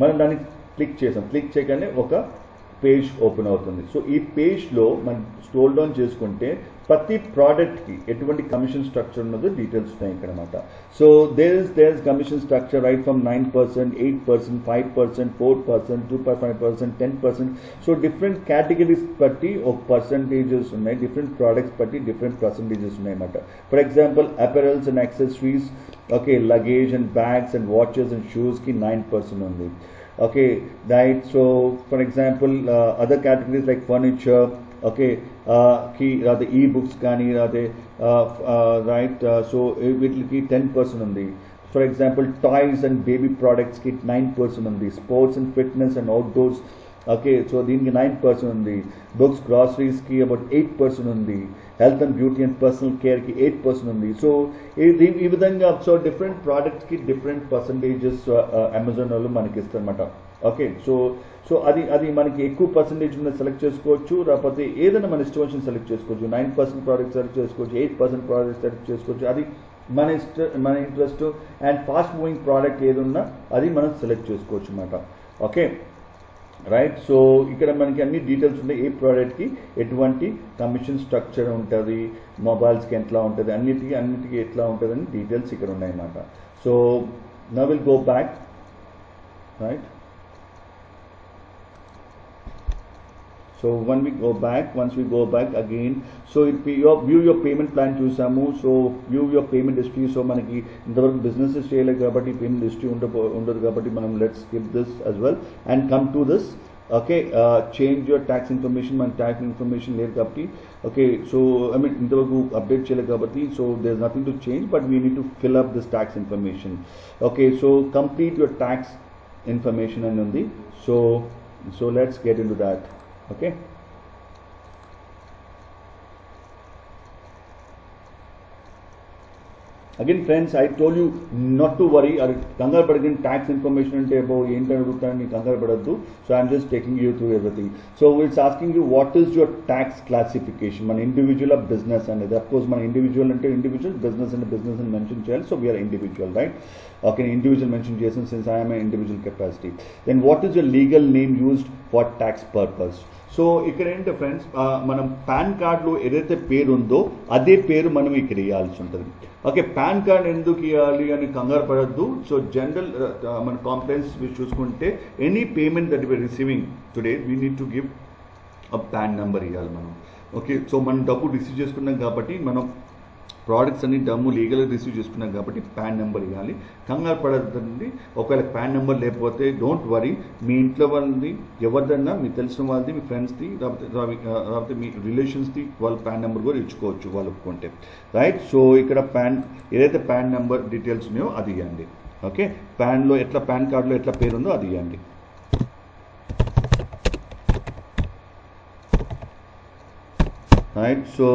B: మనం దాన్ని క్లిక్ చేయగానే ఒక పేజ్ ఓపెన్ అవుతుంది సో ఈ పేజ్లో మనం స్క్రోల్ డౌన్ చేసుకుంటే ప్రతి ప్రోడక్ట్కి ఎటువంటి కమిషన్ స్ట్రక్చర్ ఉన్నదో డీటెయిల్స్ ఉన్నాయి ఇక్కడ అనమాట so there is commission structure right from 9%, 8%, 5%, 4%, 2.5%, 10%. So different categories బట్టి ఒక పర్సంటేజెస్ ఉన్నాయి డిఫరెంట్ ప్రోడక్ట్స్ బట్టి డిఫరెంట్ పర్సంటేజెస్ ఉన్నాయి అన్నమాట for example apparels and accessories okay luggage and bags and watches and షూస్కి 9% ఉంది okay right so for example other categories like furniture okay key the e-books kani right so వీటికి 10% ఉంది for example toys and baby products ki 9% ఉంది sports and fitness and outdoors okay so దీనికి 9% ఉంది books groceries ki about 8% ఉంది health and beauty and personal care ki 8% ఉంది so ఈ విధంగా so different products కి డిఫరెంట్ పర్సంటేజెస్ అమెజాన్ వాళ్ళు మనకి ఇస్తారన్నమాట ఓకే సో అది మనకి ఎక్కువ పర్సంటేజ్ ఉన్న సెలెక్ట్ చేసుకోవచ్చు లేకపోతే ఏదైనా మన ఇష్టం వచ్చిన సెలెక్ట్ చేసుకోవచ్చు 9% ప్రోడక్ట్ సెలెక్ట్ చేసుకోవచ్చు 8% ప్రోడక్ట్ సెలెక్ట్ చేసుకోవచ్చు అది మన interest and fast moving product ఏది ఉన్నా అది మనం సెలెక్ట్ చేసుకోవచ్చు అన్నమాట ఓకే రైట్ సో ఇక్కడ మనకి అన్ని డీటెయిల్స్ ఉన్నాయి ఏ ప్రోడక్ట్కి ఎటువంటి కమిషన్ స్ట్రక్చర్ ఉంటుంది మొబైల్స్కి ఎట్లా ఉంటుంది అన్నిటికీ ఎట్లా ఉంటుంది అని డీటెయిల్స్ ఇక్కడ ఉన్నాయన్నమాట so now will go back right so once we go back again so view your payment plan చూసాము so view your payment history so మనకి ఇంతవరకు బిజినెస్ చేయలేదు కాబట్టి పేమెంట్ హిస్టరీ ఉండదు కాబట్టి మనం let's skip this as well and come to this okay change your tax information మన tax information లేదు కాబట్టి okay so I mean ఇంతవరకు అప్డేట్ చేయలేదు కాబట్టి so there's nothing to change but we need to fill up this tax information okay so complete your tax information అని ఉంది so let's get into that okay again friends I told you not to worry or kangar padagin tax information ante about enti adugutanu nee kangar padaddu so I am just taking you through everything so it's asking you what is your tax classification man individual or business and of course man individual ante individual business and business and mention cheyali so we are individual right okay individual mention chesam since I am an individual capacity then what is your legal name used for tax purpose. So ఇక్కడ ఏంటంటే friends, మనం pan కార్డులో ఏదైతే పేరు ఉందో అదే పేరు మనం ఇక్కడ ఇవ్వాల్సి ఉంటుంది. ఓకే, పాన్ కార్డ్ ఎందుకు ఇవ్వాలి అని కంగారు పడద్దు. సో జనరల్ మన కాంప్లైన్స్ చూసుకుంటే any payment that we're receiving today we need to give a PAN number ఇవ్వాలి మనం. ఓకే, సో మనం డబ్బు రిసీవ్ చేసుకున్నాం కాబట్టి, మనం ప్రోడక్ట్స్ అన్ని డబ్బు లీగల్గా రిసీవ్ చేసుకున్నాం కాబట్టి పాన్ నెంబర్ ఇవ్వాలి. కంగారు పడద్దండి. ఒకవేళ పాన్ నెంబర్ లేకపోతే డోంట్ వరీ, మీ ఇంట్లో వాళ్ళది ఎవరిదన్నా, మీకు తెలిసిన వాళ్ళది, మీ ఫ్రెండ్స్ది, లేకపోతే మీ రిలేషన్స్ది వాళ్ళ పాన్ నెంబర్ కూడా ఇచ్చుకోవచ్చు వాళ్ళు ఒప్పుకుంటే. రైట్, సో ఇక్కడ ఏదైతే పాన్ నెంబర్ డీటెయిల్స్ ఉన్నాయో అది ఇవ్వండి. ఓకే, పాన్లో ఎట్లా, పాన్ కార్డులో ఎట్లా పేరు ఉందో అది ఇవ్వండి. రైట్, సో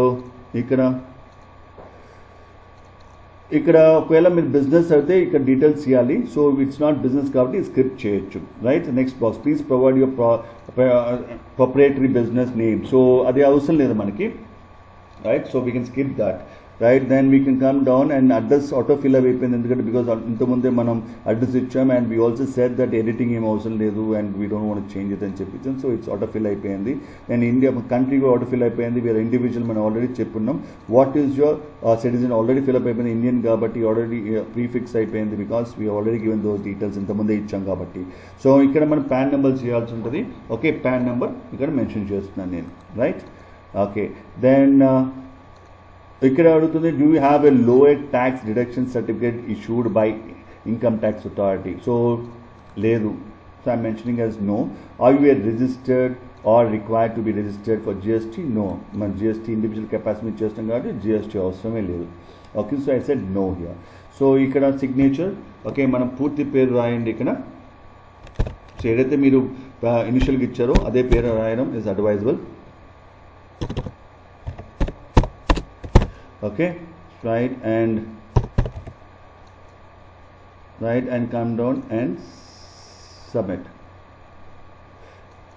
B: ఇక్కడ ఒకవేళ మీరు బిజినెస్ అయితే ఇక్కడ డీటెయిల్స్ ఇవ్వాలి. సో ఇట్స్ నాట్ బిజినెస్ కాబట్టి స్క్రిప్ట్ చేయొచ్చు. Right, next box, please provide your proprietary business name. So అది అవసరం లేదు మనకి. Right, so we can skip that. Right, then we can come down and address auto fill అయిపోయింది, ఎందుకంటే because ఇంతకుముందే మనం అడ్రస్ ఇచ్చాం and we also said that editing ఏం అవసరం లేదు and we don't want change it అని చెప్పించాం. సో ఇట్స్ ఆటో ఫిల్ అయిపోయింది. అండ్ ఇండియా కంట్రీ కూడా ఆటో ఫిల్ అయిపోయింది. వీఆర్ ఇండివిజువల్, మనం ఆల్రెడీ చెప్పున్నాం. What is your citizen already fill up అయిపోయింది. ఇండియన్ కాబట్టి ఆల్రెడీ ప్రీఫిక్స్ అయిపోయింది because we already given those details ఇంతకుముందే ఇచ్చాం కాబట్టి. సో ఇక్కడ మనం పాన్ నెంబర్ చేయాల్సి ఉంటుంది. ఓకే, పాన్ నెంబర్ ఇక్కడ మెన్షన్ చేస్తున్నాను నేను. రైట్, ఓకే, దెన్ ఇక్కడ అడుగుతుంది, do you have a lower tax deduction certificate issued by income tax authority. So లేదు. So I'm mentioning as no. Are you registered or required to be registered for GST? No. మన GST individual capacity చేస్తాం కాబట్టి GST అవసరమే లేదు. Okay, so I said no here. So ఇక్కడ signature, okay, మనం పూర్తి పేరు రాయండి ఇక్కడ. సో ఏదైతే మీరు ఇనిషియల్గా ఇచ్చారో అదే పేరు రాయడం is advisable. Okay, right, and come down and submit.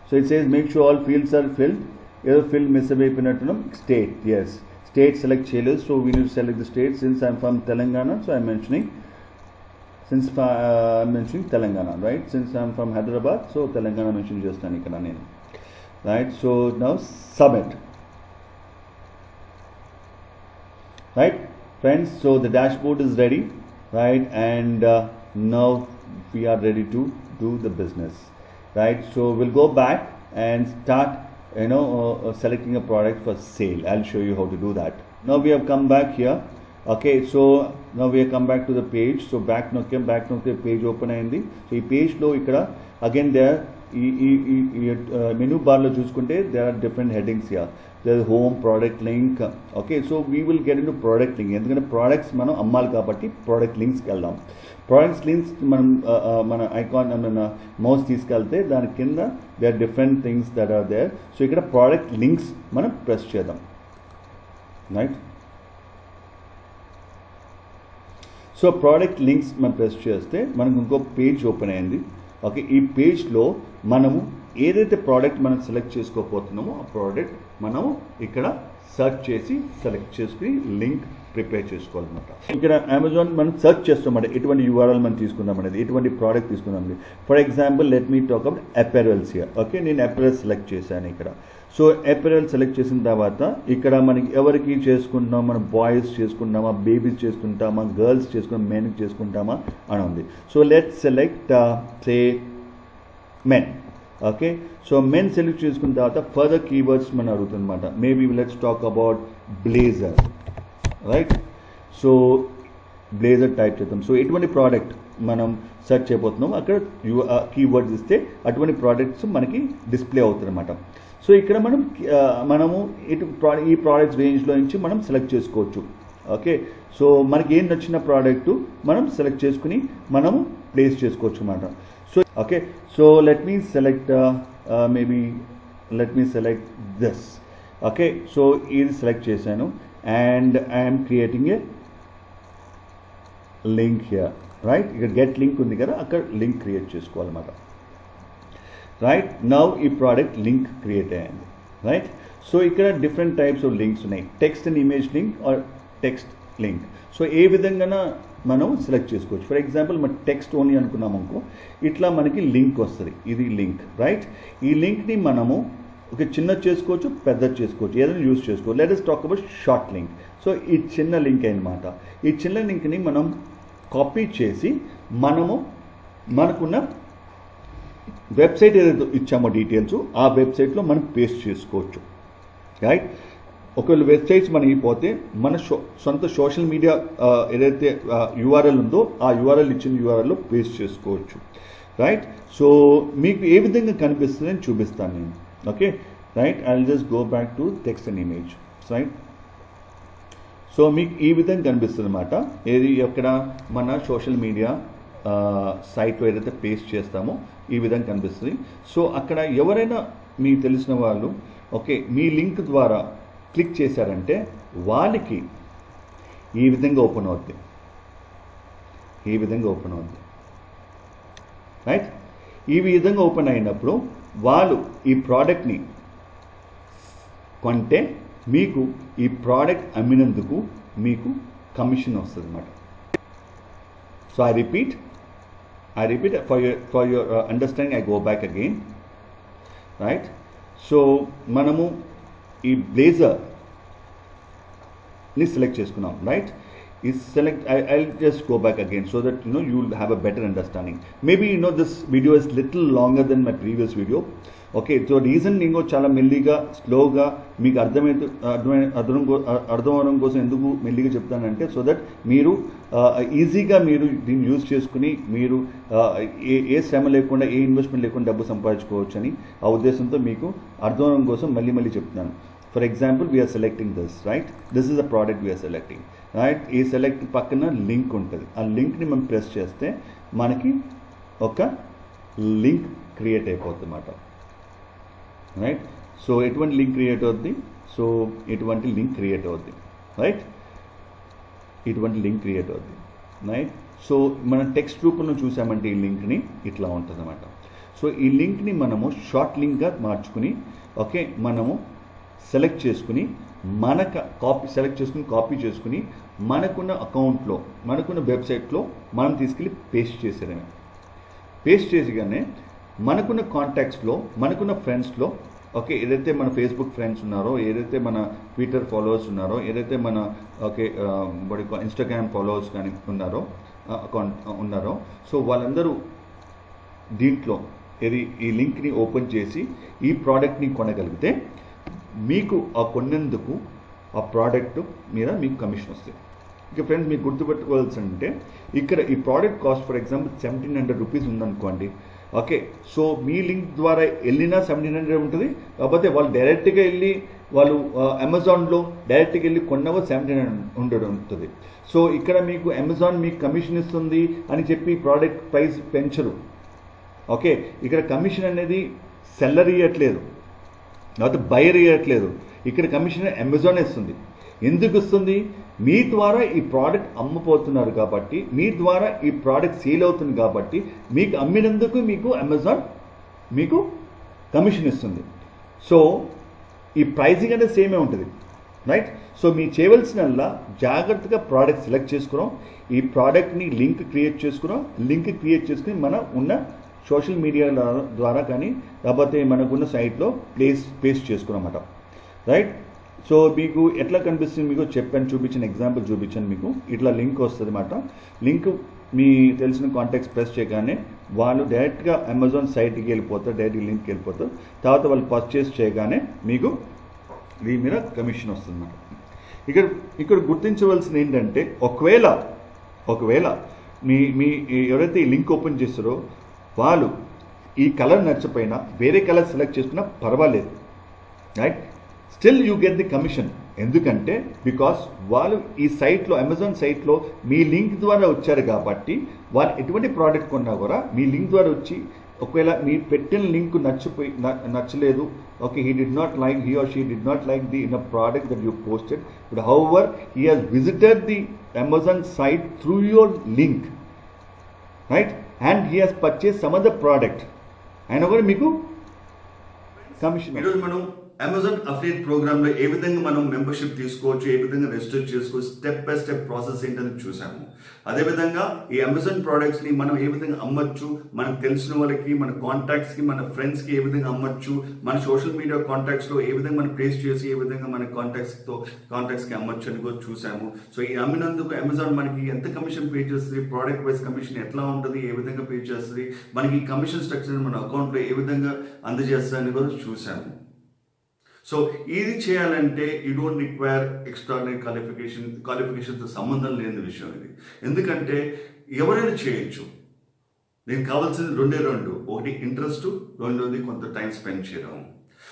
B: So it says make sure all fields are filled. Either field miss అయిపోయినట్టు state, yes, state select cheyaledu. So we need to select the state. Since I'm from Telangana, so I'm mentioning Telangana, right? Since I'm from Hyderabad, so Telangana mention chestanu ikkada nenu. Right, so now submit. Right, friends, so the dashboard is ready, right, and now we are ready to do the business. Right, so we'll go back and start selecting a product for sale. I'll show you how to do that. Now we have come back here. Okay, so now we have come back to the page. So back nokke page open ayindi. So ee page lo ikkada again there menu bar lo chuskunte there are different headings here. There is home, product link. Okay, so we will get into product link. ఎందుకంటే products మనం అమ్మాలి కాబట్టి product links వెళ్దాం. Products links మనం మన icon మన mouse తీసుకెళ్తే దాని కింద there are different things that are there. So ఇక్కడ product links మనం ప్రెస్ చేద్దాం. రైట్, సో ప్రోడక్ట్ లింక్స్ మనం ప్రెస్ చేస్తే మనకు ఇంకో పేజ్ ఓపెన్ అయింది. ఓకే, ఈ పేజ్లో మనము ఏదైతే ప్రోడక్ట్ మనం సెలెక్ట్ చేసుకోకపోతున్నామో ఆ ప్రోడక్ట్ మనము ఇక్కడ సెర్చ్ చేసి సెలెక్ట్ చేసుకుని లింక్ ప్రిపేర్ చేసుకోవాలన్నమాట. ఇక్కడ అమెజాన్ మనం సెర్చ్ చేస్తామంటే ఎటువంటి యూఆర్ఎల్ మనం తీసుకుందాం అనేది, ఎటువంటి ప్రోడక్ట్ తీసుకుందాం. For example let me talk about apparels here. Okay, నేను అపెరల్ సెలెక్ట్ చేశాను ఇక్కడ. సో అపెరల్ సెలెక్ట్ చేసిన తర్వాత ఇక్కడ మనకి ఎవరికి చేసుకుంటున్నాం, మనం బాయ్స్ చేసుకుంటామా, బేబీస్ చేసుకుంటామా, గర్ల్స్ చేసుకుంటామా, మెన్కి చేసుకుంటామా అని ఉంది. So let select say men. Okay, so men select చేసుకున్న తర్వాత ఫర్దర్ కీవర్డ్స్ మనం అడుగుతుందన్నమాట. Maybe let's talk about blazer. Right, so blazer type చేద్దాం. సో ఎటువంటి ప్రోడక్ట్ మనం సెర్చ్ చేయబోతున్నాం అక్కడ కీవర్డ్స్ ఇస్తే అటువంటి ప్రోడక్ట్స్ మనకి డిస్ప్లే అవుతుంది అనమాట. సో ఇక్కడ మనము ఈ ప్రోడక్ట్స్ రేంజ్లో నుంచి మనం సెలెక్ట్ చేసుకోవచ్చు. ఓకే, సో మనకి ఏం నచ్చిన ప్రోడక్ట్ మనం సెలెక్ట్ చేసుకుని మనము ప్లేస్ చేసుకోవచ్చు అన్నమాట. So okay, so let me select this. Okay, so ఇది సెలెక్ట్ చేశాను and I'm creating a link here. Right, ఇక్కడ గెట్ లింక్ ఉంది కదా, అక్కడ లింక్ క్రియేట్ చేసుకోవాలన్నమాట. రైట్, నౌ ఈ ప్రోడక్ట్ లింక్ క్రియేట్ అయ్యింది. రైట్, సో ఇక్కడ డిఫరెంట్ టైప్స్ ఆఫ్ లింక్స్ ఉన్నాయి. Text and image link or text link. So ఏ విధంగా మనం సెలెక్ట్ చేసుకోవచ్చు. ఫర్ ఎగ్జాంపుల్ మన టెక్స్ట్ ఓన్లీ అనుకున్నాం అనుకో, ఇట్లా మనకి లింక్ వస్తుంది. ఇది లింక్, రైట్? ఈ లింక్ని మనము ఒక చిన్న చేసుకోవచ్చు, పెద్ద చేసుకోవచ్చు, ఏదైనా యూజ్ చేసుకోవచ్చు. Let us talk about short link. So ఈ చిన్న లింక్ అన్నమాట. ఈ చిన్న లింక్ని మనం కాపీ చేసి మనకున్న వెబ్సైట్ ఏదైతే ఇచ్చామో డీటెయిల్స్, ఆ వెబ్సైట్లో మనం పేస్ట్ చేసుకోవచ్చు, రైట్? ఒకవేళ వెబ్సైట్స్ మనకి పోతే మన సొంత సోషల్ మీడియా ఏదైతే యూఆర్ఎల్ ఉందో ఆ యూఆర్ఎల్ ఇచ్చిన యూఆర్ఎల్లో పేస్ట్ చేసుకోవచ్చు, రైట్? సో మీకు ఏ విధంగా కనిపిస్తుందని చూపిస్తాను నేను. Okay, right? I will just go back to text and image, right? So మీకు ఈ విధంగా కనిపిస్తుంది అనమాట. ఏది ఎక్కడ మన సోషల్ మీడియా సైట్లో ఏదైతే పేస్ట్ చేస్తామో ఈ విధంగా కనిపిస్తుంది. సో అక్కడ ఎవరైనా మీకు తెలిసిన వాళ్ళు ఓకే మీ లింక్ ద్వారా క్లిక్ చేశారంటే వాళ్ళకి ఈ విధంగా ఓపెన్ అవుద్ది, రైట్? ఈ విధంగా ఓపెన్ అయినప్పుడు వాళ్ళు ఈ ప్రోడక్ట్ని కొంటే మీకు ఈ ప్రోడక్ట్ అమ్మినందుకు మీకు కమిషన్ వస్తుంది అన్నమాట. So I repeat for your understanding, I go back again, right? So మనము ఈ బ్లేజర్ ని సెలెక్ట్ చేసుకున్నాం, right? I'll just go back again so that you'll have a better understanding. Maybe this video is little longer than my previous video. Okay, so reason నేను చాలా మెల్లిగా స్లోగా మీకు అర్థమవడం కోసం ఎందుకు మెల్లిగా చెప్తానంటే సో దట్ మీరు ఈజీగా మీరు దీన్ని యూజ్ చేసుకుని మీరు ఏ శ్రమ లేకుండా ఏ ఇన్వెస్ట్మెంట్ లేకుండా డబ్బు సంపాదించుకోవచ్చు అని ఆ ఉద్దేశంతో మీకు అర్థమవడం కోసం మళ్ళీ చెప్తున్నాను. For example we're selecting this, right? This is the product we're selecting, right? ఈ సెలెక్ట్ పక్కన లింక్ ఉంటుంది. ఆ లింక్ని మనం ప్రెస్ చేస్తే మనకి ఒక లింక్ క్రియేట్ అయిపోతుంది అన్నమాట, రైట్? సో ఎటువంటి లింక్ క్రియేట్ అవుద్ది? రైట్? ఇటువంటి లింక్ క్రియేట్ అవుద్ది, రైట్? సో మనం టెక్స్ట్ రూపంలో చూసామంటే ఈ లింక్ని ఇట్లా ఉంటుంది అన్నమాట. సో ఈ లింక్ని మనము షార్ట్ లింక్గా మార్చుకుని ఓకే మనము సెలెక్ట్ చేసుకుని కాపీ చేసుకుని మనకున్న అకౌంట్లో మనకున్న వెబ్సైట్లో మనం తీసుకెళ్ళి పేస్ట్ చేసేయడమే. పేస్ట్ చేసిగానే మనకున్న కాంటాక్ట్స్లో మనకున్న ఫ్రెండ్స్లో ఓకే ఏదైతే మన ఫేస్బుక్ ఫ్రెండ్స్ ఉన్నారో, ఏదైతే మన ట్విట్టర్ ఫాలోవర్స్ ఉన్నారో, ఏదైతే మన ఓకే ఇన్స్టాగ్రామ్ ఫాలోవర్స్ కానీ ఉన్నారో సో వాళ్ళందరూ దీంట్లో ఈ లింక్ని ఓపెన్ చేసి ఈ ప్రోడక్ట్ని కొనగలిగితే మీకు ఆ కొన్నందుకు ఆ ప్రోడక్ట్ మీద మీకు కమిషన్ వస్తుంది. ఇక ఫ్రెండ్స్ మీకు గుర్తుపెట్టుకోవాల్సి అంటే ఇక్కడ ఈ product cost for example 1700 rupees ఉందనుకోండి. ఓకే, సో మీ లింక్ ద్వారా వెళ్ళినా 1700 ఉంటుంది, కాకపోతే వాళ్ళు డైరెక్ట్గా వెళ్ళి వాళ్ళు అమెజాన్లో డైరెక్ట్గా వెళ్ళి కొన్నవో 1700 ఉంటుంది. సో ఇక్కడ మీకు అమెజాన్ మీకు కమిషన్ ఇస్తుంది అని చెప్పి ప్రోడక్ట్ ప్రైస్ పెంచరు. ఓకే, ఇక్కడ కమిషన్ అనేది సెల్లర్ ఇవ్వట్లేదు, లేకపోతే బయర్ ఇవ్వట్లేదు. ఇక్కడ కమిషన్ అమెజాన్ ఇస్తుంది. ఎందుకు ఇస్తుంది? మీ ద్వారా ఈ ప్రోడక్ట్ అమ్మపోతున్నారు కాబట్టి, మీ ద్వారా ఈ ప్రోడక్ట్ సేల్ అవుతుంది కాబట్టి మీకు అమ్మినందుకు మీకు అమెజాన్ మీకు కమిషన్ ఇస్తుంది. సో ఈ ప్రైసింగ్ అనేది సేమే ఉంటుంది, రైట్? సో మీరు చేయవలసినల్లా జాగ్రత్తగా ప్రోడక్ట్ సెలెక్ట్ చేసుకున్నాం, ఈ ప్రోడక్ట్ని లింక్ క్రియేట్ చేసుకుని మన ఉన్న సోషల్ మీడియా ద్వారా కానీ లేకపోతే మనకున్న సైట్లో పేస్ట్ చేసుకున్నమాట, రైట్? సో మీకు ఎట్లా కనిపిస్తుంది మీకు ఎగ్జాంపుల్ చూపించాను. మీకు ఇట్లా లింక్ వస్తుంది అన్నమాట. లింక్ మీ తెలిసిన కాంటాక్ట్స్ ప్రెస్ చేయగానే వాళ్ళు డైరెక్ట్గా అమెజాన్ సైట్కి వెళ్ళిపోతారు, డైరెక్ట్ లింక్కి వెళ్ళిపోతారు. తర్వాత వాళ్ళు పర్చేస్ చేయగానే మీకు దీని మీద కమిషన్ వస్తుంది అన్నమాట. ఇక్కడ గుర్తించవలసింది ఏంటంటే ఒకవేళ మీ ఎవరైతే ఈ లింక్ ఓపెన్ చేస్తారో వాళ్ళు ఈ కలర్ నచ్చపోయినా వేరే కలర్ సెలెక్ట్ చేసుకున్నా పర్వాలేదు, right? Still you get the commission. ఎందుకంటే బికాస్ వాళ్ళు ఈ సైట్లో అమెజాన్ సైట్లో మీ లింక్ ద్వారా వచ్చారు కాబట్టి వాళ్ళు ఎటువంటి ప్రోడక్ట్ కొన్నా కూడా మీ లింక్ ద్వారా వచ్చి ఒకవేళ మీ పెట్టిన లింక్ నచ్చలేదు, okay he or she did not like the product that you posted, but however he has visited the Amazon site through your link, right? And he has purchased some other product, and over మీకు commission.
A: ఈరోజు మనం Amazon affiliate ప్రోగ్రామ్లో ఏ విధంగా మనం membership తీసుకోవచ్చు, ఏ విధంగా register చేసుకోవచ్చు, step by step process ఏంటని చూసాము. అదేవిధంగా ఈ అమెజాన్ ప్రోడక్ట్స్ని మనం ఏ విధంగా అమ్మచ్చు, మనకు తెలిసిన వాళ్ళకి, మన కాంటాక్ట్స్కి, మన ఫ్రెండ్స్కి ఏ విధంగా అమ్మచ్చు, మన సోషల్ మీడియా కాంటాక్ట్స్లో ఏ విధంగా మనం ప్లేస్ చేసి ఏ విధంగా మన కాంటాక్ట్స్కి అమ్మచ్చు అని కూడా చూసాము. సో ఈ అమ్మినందుకు అమెజాన్ మనకి ఎంత కమిషన్ పే చేస్తుంది, ప్రోడక్ట్ వైజ్ కమిషన్ ఎట్లా ఉంటుంది, ఏ విధంగా పే చేస్తుంది, మనకి ఈ కమిషన్ స్ట్రక్చర్ మన అకౌంట్లో ఏ విధంగా అందజేస్తుంది అని కూడా చూసాము. సో ఇది చేయాలంటే యూ డోంట్ రిక్వైర్ ఎక్స్ట్రాడినరీ క్వాలిఫికేషన్తో సంబంధం లేని విషయం ఇది. ఎందుకంటే ఎవరైనా చేయొచ్చు. దీనికి కావాల్సింది రెండు, ఒకటి ఇంట్రెస్ట్, రెండోది కొంత టైం స్పెండ్ చేయడం.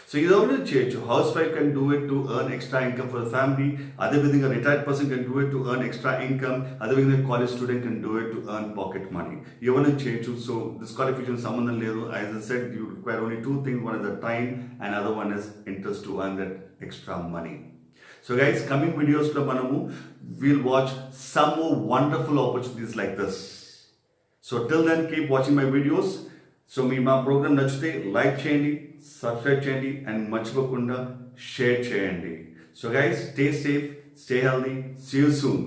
A: సో ఇది ఎవరైనా చేయొచ్చు. Housewife can do it to earn extra income for family. అదేవిధంగా retired person can do it to earn extra income. అదేవిధంగా college student can do it to earn pocket money. ఎవరైనా చేయొచ్చు. So disqualification సంబంధం లేదు. As I said, you require only 2 things. One is the time and other one is interest to earn that extra money. So guys, coming videos lo manamu we'll watch some more wonderful opportunities like this. So till then, keep watching my videos. So మీ మా programme నచ్చితే like చేయండి, subscribe చేయండి and మర్చిపోకుండా share చేయండి. So guys, stay safe, stay healthy, see you soon.